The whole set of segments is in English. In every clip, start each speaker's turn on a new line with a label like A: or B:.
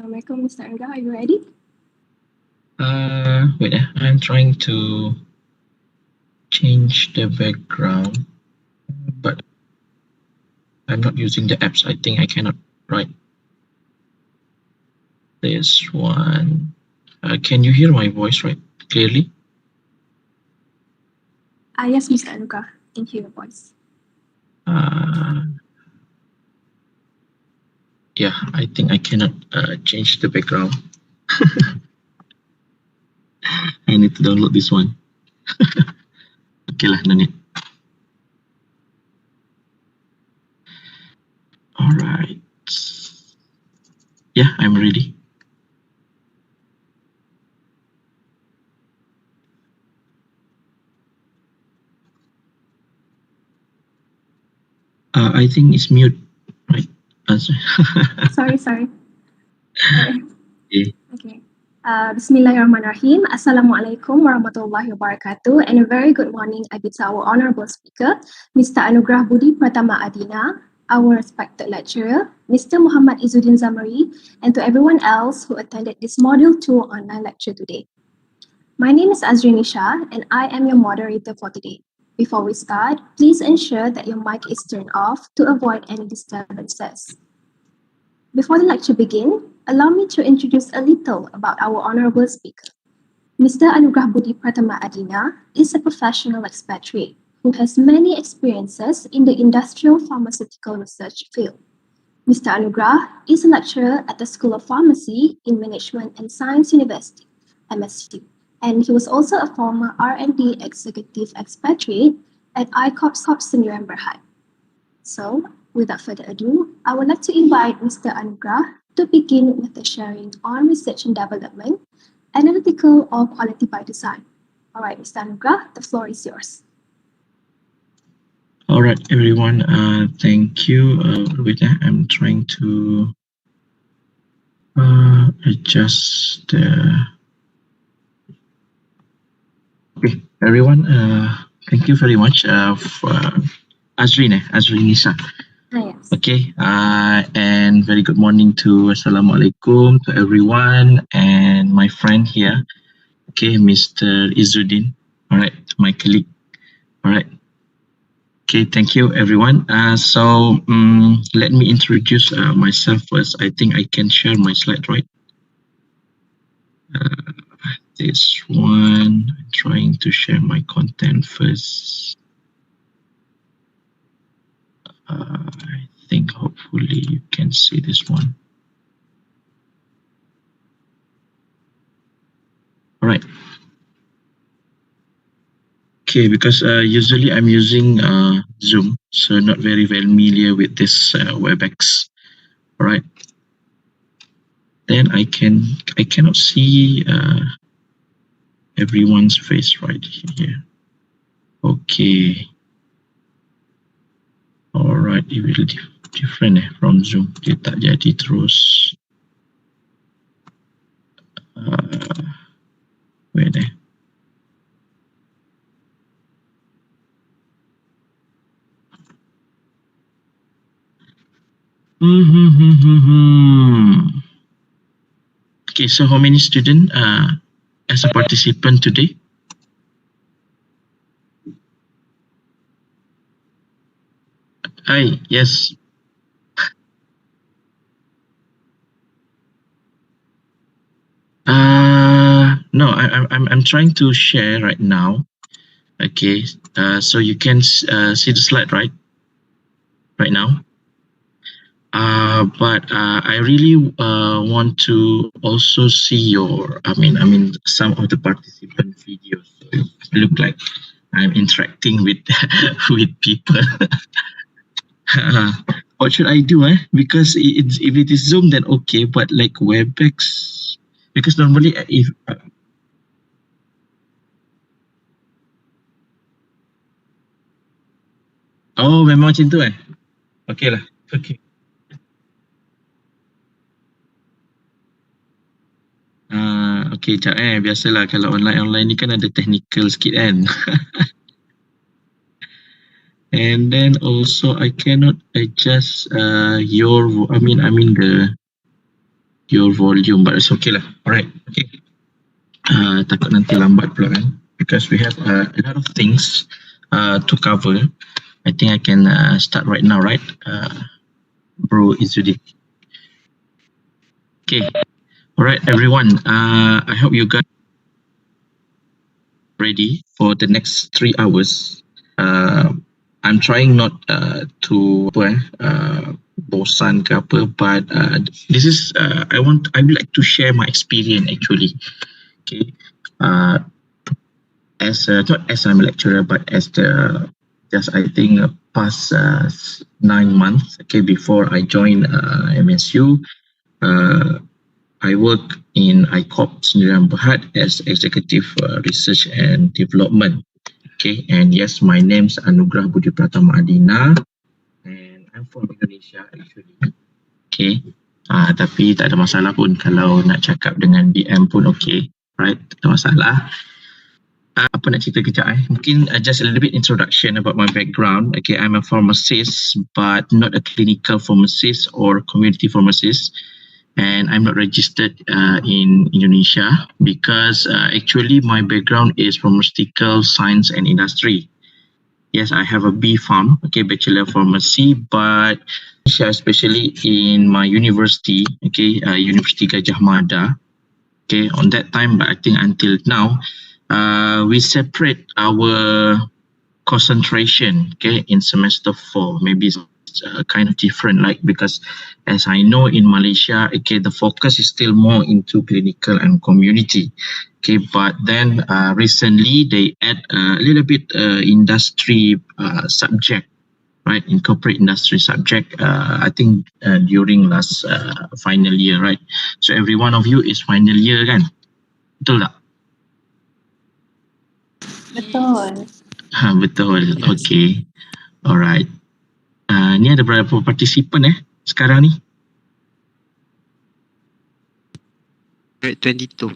A: Assalamualaikum, Mr. Angga. Are you ready?
B: Wait, I'm trying to change the background, but I'm not using the apps. I think I cannot write this one. Can you hear my voice right clearly?
A: Yes, Mr. Angga. I can hear your voice.
B: Yeah, I think I cannot change the background. I need to download this one. Okay lah, no need. All right. Yeah, I'm ready. I think it's mute, right?
A: Sorry.
B: Okay.
A: Okay. Bismillahirrahmanirrahim. Assalamualaikum warahmatullahi wabarakatuh, and a very good morning to our honorable speaker, Mr. Anugrah Budi Pratama Adina, our respected lecturer, Mr. Muhammad Izzuddin Zamari, and to everyone else who attended this Module 2 online lecture today. My name is Azrini Shah, and I am your moderator for today. Before we start, please ensure that your mic is turned off to avoid any disturbances. Before the lecture begins, allow me to introduce a little about our honorable speaker. Mr. Anugrah Budi Pratama Adina is a professional expatriate who has many experiences in the industrial pharmaceutical research field. Mr. Anugrah is a lecturer at the School of Pharmacy in Management and Science University, MSU, and he was also a former RnD executive expatriate at ICOP's Sdn Berhad. So, without further ado, I would like to invite Mr. Anugrah to begin with the sharing on research and development, analytical or quality by design. All right, Mr. Anugrah, the floor is yours.
B: All right, everyone. Thank you. Wait, I'm trying to adjust the. Okay, everyone. Thank you very much for Azrin Nisa.
A: Yes.
B: Okay, and very good morning to Assalamualaikum to everyone and my friend here. Okay, Mr. Izzuddin. All right, my colleague. All right. Okay, thank you everyone. So let me introduce myself first. I think I can share my slide, right? This one, I'm trying to share my content first. I think hopefully you can see this one. All right. Okay, because usually I'm using Zoom, so not very familiar with this WebEx. All right. Then I cannot see everyone's face right here. Okay. All right, it will different from Zoom. Dia tak jadi terus. Where there? Okay, so how many students as a participant today? Hi, yes. No, I'm trying to share right now. Okay, so you can see the slide right now. But I really want to also see your, I mean, some of the participant videos. So it look like I'm interacting with with people. What should I do? Because if it is Zoom, then okay. But like WebEx, because normally if oh memang macam tu Okay lah. Okay. Okay, sekejap biasalah kalau online ni kan ada technical sikit kan. And then also I cannot adjust your, I mean the your volume, but it's okay lah. Alright, okay. Takut nanti lambat pula kan, because we have a lot of things to cover. I think I can start right now, right? Bro Izzuddin. Okay, alright everyone. I hope you guys ready for the next 3 hours. I'm trying not to bosan ke apa, but this is I would like to share my experience actually. Okay, as not as I'm a lecturer, but as the just I think past 9 months. Okay, before I joined MSU, I work in ICOP Sendirian Berhad as Executive Research and Development. Okay, and yes, my name's Anugrah Budi Pratama Adina, and I'm from Indonesia actually. Okay, tapi tak ada masalah pun kalau nak cakap dengan DM pun okay, right? Tak ada masalah. Apa nak cerita kejap mungkin just a little bit introduction about my background. Okay, I'm a pharmacist but not a clinical pharmacist or community pharmacist, and I'm not registered in Indonesia because actually my background is pharmaceutical science and industry. Yes, I have a B Pharm, okay, Bachelor of Pharmacy, but especially in my university, okay, University Gajah Mada, okay, on that time, but I think until now, we separate our concentration, okay, in semester 4. Maybe it's kind of different, like, because as I know in Malaysia, okay, the focus is still more into clinical and community. Okay, but then recently they add a little bit industry subject, right? Incorporate industry subject. I think during last final year, right? So every one of you is final year, kan? Betul tak?
A: Betul.
B: Betul. Yes. Okay. Alright. Ni ada berapa partisipan sekarang ni?
C: 122.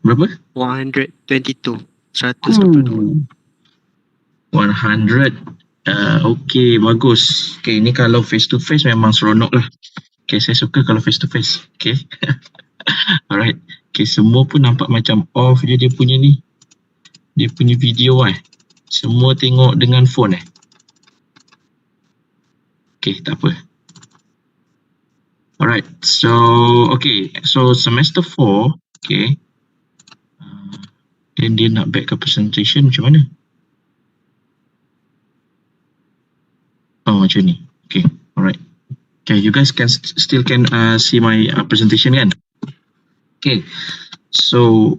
B: Berapa?
C: 122. 122.
B: 100. Okay, bagus. Okay, ni kalau face to face memang seronok lah. Okay, saya suka kalau face to face. Okay. Alright. Okay, semua pun nampak macam off je dia punya ni. Dia punya video Semua tengok dengan phone Okay, tak apa. Alright, so okay, so semester 4, okay. Then dia nak back ke presentation macam mana? Oh, macam ni. Okay, alright. Okay, you guys can still can see my presentation kan? Okay, so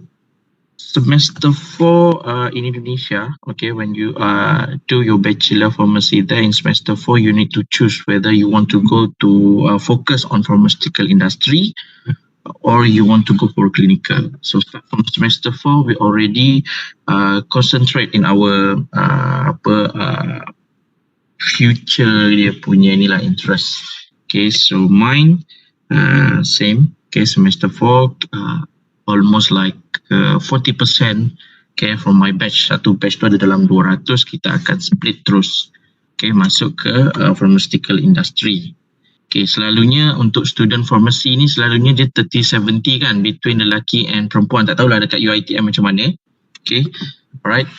B: semester 4 in Indonesia, okay, when you do your bachelor pharmacy there in semester 4, you need to choose whether you want to go to focus on pharmaceutical industry or you want to go for clinical. So start from semester 4, we already concentrate in our future dia punya ni lah interest. Okay, so mine same. Okay, semester 4 almost like 40%, okay, from my batch. Satu batch tu ada dalam 200, kita akan split terus, okay, masuk ke pharmaceutical industry. Okay, selalunya untuk student pharmacy ni selalunya dia 30-70 kan, between lelaki and perempuan. Tak tahulah dekat UiTM macam mana. Okay, alright.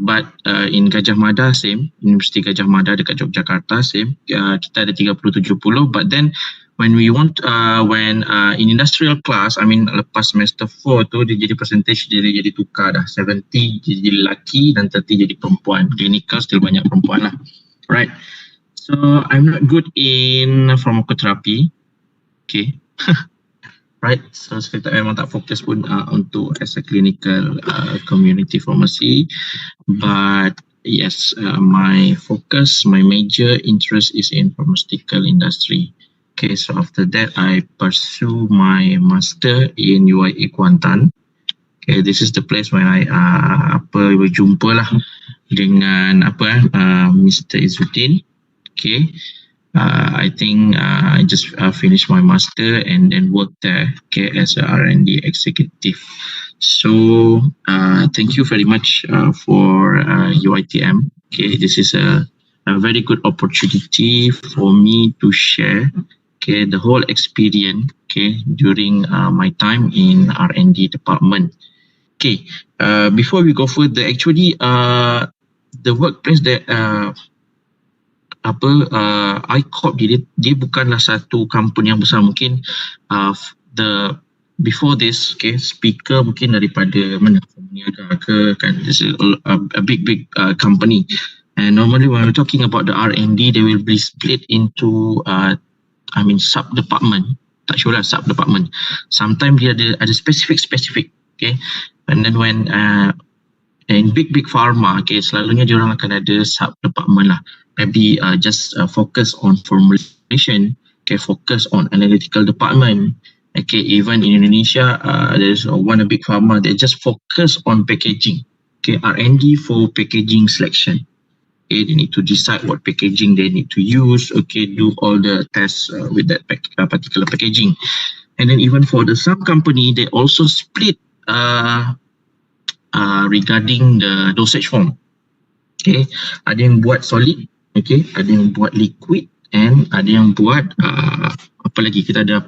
B: But in Gajah Mada same, Universiti Gajah Mada dekat Yogyakarta same. Kita ada 30-70, but then when we want in industrial class, I mean lepas semester 4 tu dia jadi percentage, dia jadi tukar dah, 70 jadi lelaki dan 30 jadi perempuan. Clinical still banyak perempuan lah, right? So I'm not good in pharmacotherapy, okay. Right, so saya memang tak fokus pun untuk as a clinical community pharmacy, but yes, my focus, my major interest is in pharmaceutical industry. Okay, so after that I pursue my master in UIA Kuantan. Okay, this is the place when I berjumpa lah dengan Mr. Izzuddin. Okay, I think I just finished my master and then work there, okay, as a RnD executive. So thank you very much for UiTM. Okay, this is a very good opportunity for me to share, okay, the whole experience, okay, during my time in R&D department. Okay, before we go further, actually, the workplace that iCorp dia bukanlah satu company yang besar. Mungkin the before this, okay, speaker mungkin daripada mana, Niaga ke, kan, it's a big company. And normally when we're talking about the R&D, they will be split into sub department. Tak sure lah, sub department. Sometimes dia ada specific, okay. And then when in big pharma, okay, selalunya dia orang akan ada sub department lah. Maybe just focus on formulation, okay, focus on analytical department. Okay, even in Indonesia, there's one big pharma that just focus on packaging. Okay, R&D for packaging selection. Okay, they need to decide what packaging they need to use. Okay, do all the tests with that particular packaging. And then even for the sub company, they also split regarding the dosage form. Okay, ada yang buat solid, okay, ada yang buat liquid, and ada yang buat apa lagi kita ada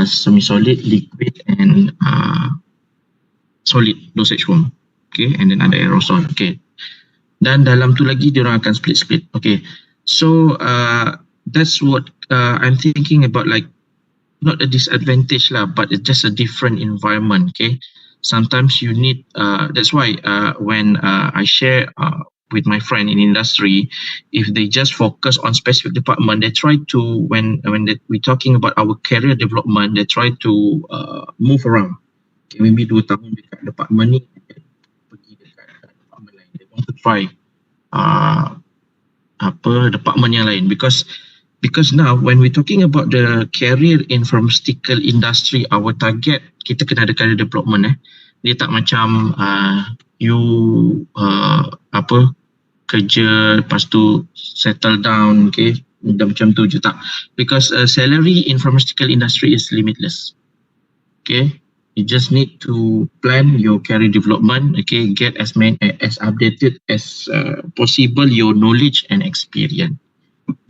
B: semi-solid, liquid, and solid dosage form. Okay, and then ada aerosol. Okay, dan dalam tu lagi dia orang akan split. Okay, so that's what I'm thinking about, like not a disadvantage lah, but it's just a different environment. Okay, sometimes you need that's why when I share with my friend in industry, if they just focus on specific department, they try to when we're talking about our career development, they try to move around. Okay, maybe 2 tahun dekat department ni, pergi dekat department lain. They want to try department yang lain, because now when we're talking about the career in pharmaceutical industry, our target kita kena ada career development. Dia tak macam you kerja lepas tu settle down, okay, dah macam tu je, tak, because salary in pharmaceutical industry is limitless. Okay, you just need to plan your career development, okay, get as updated as possible your knowledge and experience.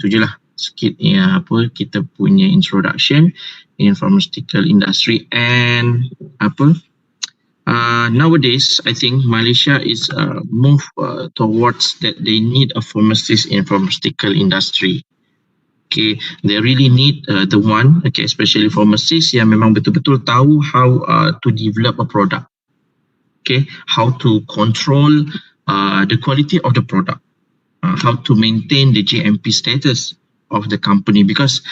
B: Tu je lah sikit kita punya introduction in pharmaceutical industry. And nowadays I think Malaysia is move towards that they need a pharmacist in pharmaceutical industry. Okay, they really need the one, okay, especially pharmacist yang memang betul-betul tahu how to develop a product, okay, how to control the quality of the product, how to maintain the GMP status of the company, because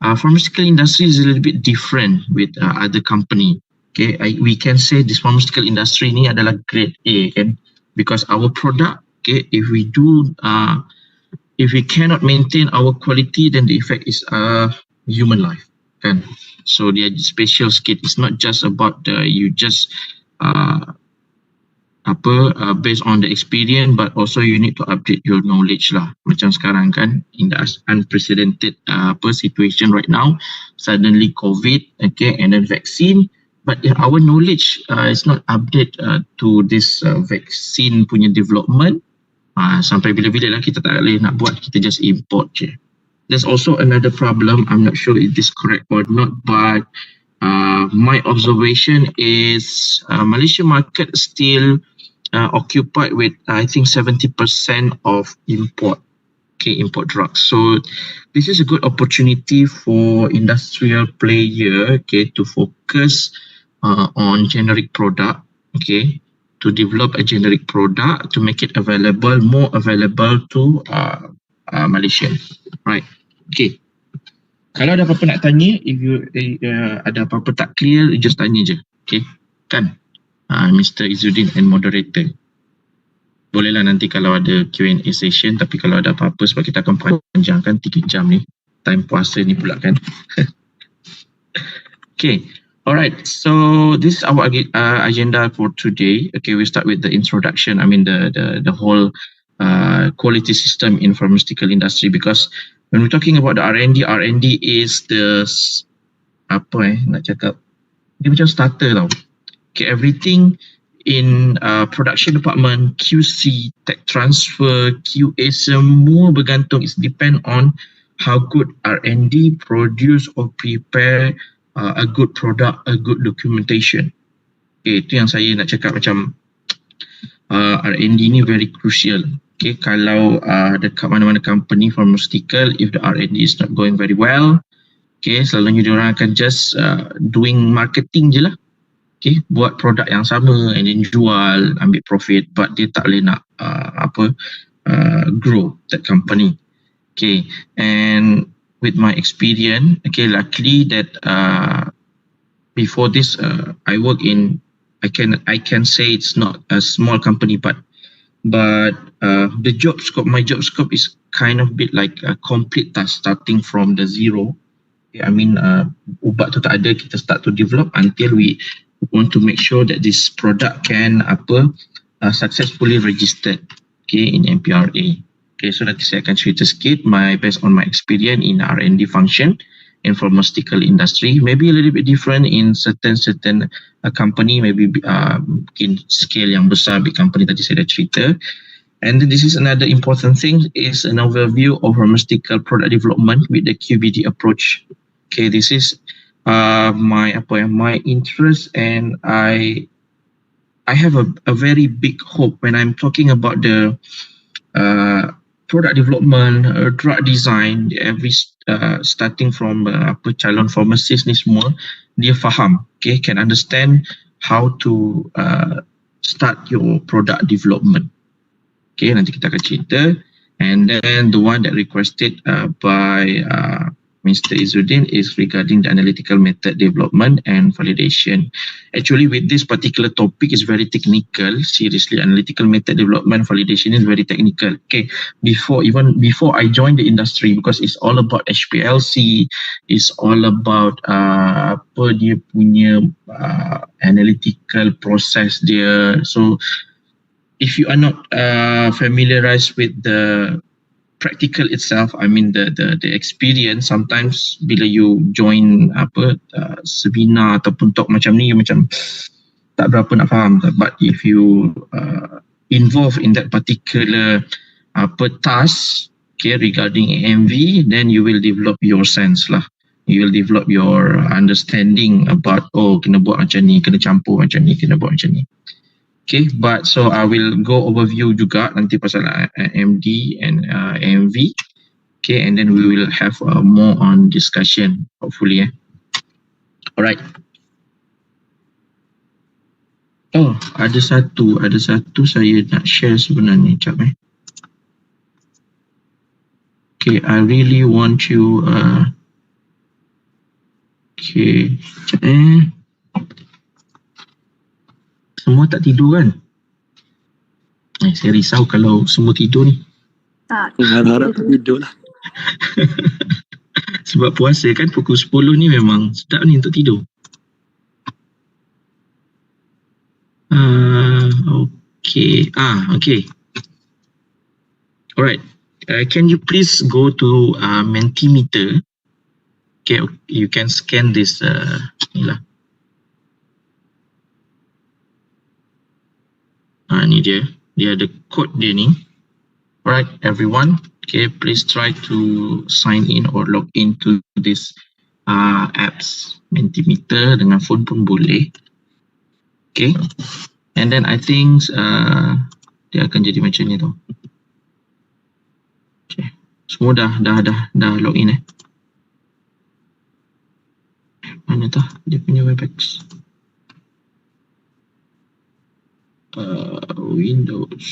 B: pharmaceutical industry is a little bit different with other company. Okay, we can say this pharmaceutical industry ni adalah grade A, kan, because our product, okay, if we cannot maintain our quality, then the effect is human life, kan. So dia special sikit. It's not just about you just based on the experience, but also you need to update your knowledge lah. Macam sekarang kan, in the unprecedented situation right now, suddenly COVID, okay, and then vaccine, but our knowledge is not update to this vaccine punya development. Sampai bila-bila lah kita tak boleh nak buat, kita just import je. There's also another problem, I'm not sure if this is correct or not, but my observation is Malaysia market still occupied with I think 70% of import drugs. So this is a good opportunity for industrial player, okay, to focus on generic product, okay, to develop a generic product to make it more available to Malaysia, right? Okay, kalau ada apa-apa nak tanya, if you ada apa-apa tak clear, you just tanya je, okay, kan, Mr. Izzuddin and moderator. Bolehlah nanti kalau ada Q&A session, tapi kalau ada apa-apa, sebab kita akan panjangkan 3 jam ni, time puasa ni pula kan. Okay, alright, so this is our agenda for today. Okay, we start with the introduction, I mean the whole quality system in pharmaceutical industry, because when we're talking about the R&D is the nak cakap, dia macam starter tau. Okay, everything in production department, QC, tech transfer, QA, semua bergantung, is depend on how good RnD produce or prepare a good product, a good documentation. Okay, itu yang saya nak cakap, macam RnD ni very crucial. Okay, kalau dekat mana-mana company pharmaceutical, if the RnD is not going very well, okay, selalunya diorang akan just doing marketing je lah. Okay, buat produk yang sama and then jual, ambil profit, but dia tak boleh nak grow that company. Okay, and with my experience, okay, luckily that before this I work in, I can say it's not a small company, but the job scope, my job scope is kind of bit like a complete task, starting from the zero. I mean, ubat tu tak ada, kita start to develop until we want to make sure that this product can successfully registered, okay, in MPRA. Okay, so nanti saya akan cerita sikit based on my experience in RnD function in pharmaceutical industry. Maybe a little bit different in certain company, maybe mungkin scale yang besar, big company tadi saya dah cerita. And then this is another important thing, is an overview of pharmaceutical product development with the QbD approach. Okay, this is my interest, and I have a very big hope when I'm talking about the product development, drug design, every starting from calon pharmacist ni semua, dia faham, okay, can understand how to start your product development. Okay, nanti kita akan cerita. And then the one that requested by Mr. Izzuddin is regarding the analytical method development and validation. Actually, with this particular topic is very technical. Seriously, analytical method development validation is very technical. Okay, before I joined the industry, because it's all about HPLC, it's all about apa dia punya analytical process dia. So if you are not familiarized with the practical itself, I mean the experience, sometimes bila you join seminar ataupun talk macam ni, you macam tak berapa nak faham. But if you involve in that particular task, okay, regarding AMV, then you will develop your sense lah. You will develop your understanding about, oh, kena buat macam ni, kena campur macam ni, kena buat macam ni. Okay, but so I will go overview juga nanti pasal MD and AMV. Okay, and then we will have more on discussion, hopefully. Alright. Oh, ada satu saya nak share sebenarnya, jap . Okay, I really want you okay, jap . Semua tak tidur kan? Saya risau kalau semua tidur ni.
A: Tak.
C: Harap tidur lah.
B: Sebab puasa kan pukul 10 ni memang sedap ni untuk tidur. Okay. Okay. Alright. Can you please go to Mentimeter? Okay, you can scan this ni lah. Ni dia ada code dia ni. Alright, everyone. Okay, please try to sign in or log into this apps. Mentimeter dengan phone pun boleh. Okay, and then I think dia akan jadi macam ni tau. Okay, semua dah log in . Mana tah dia punya Webex? Windows.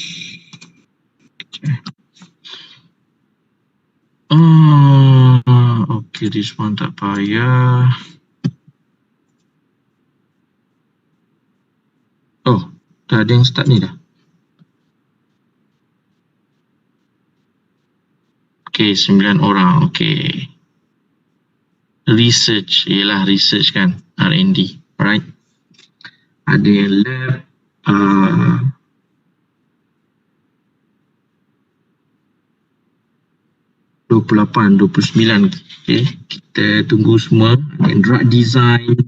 B: Okay, this one tak payah. Oh, dah ada yang start ni dah. Okay, 9 orang. Okay. Research, ialah research kan, RnD. Alright. Ada yang lab. 28, 29. Okay, kita tunggu semua. Drug design,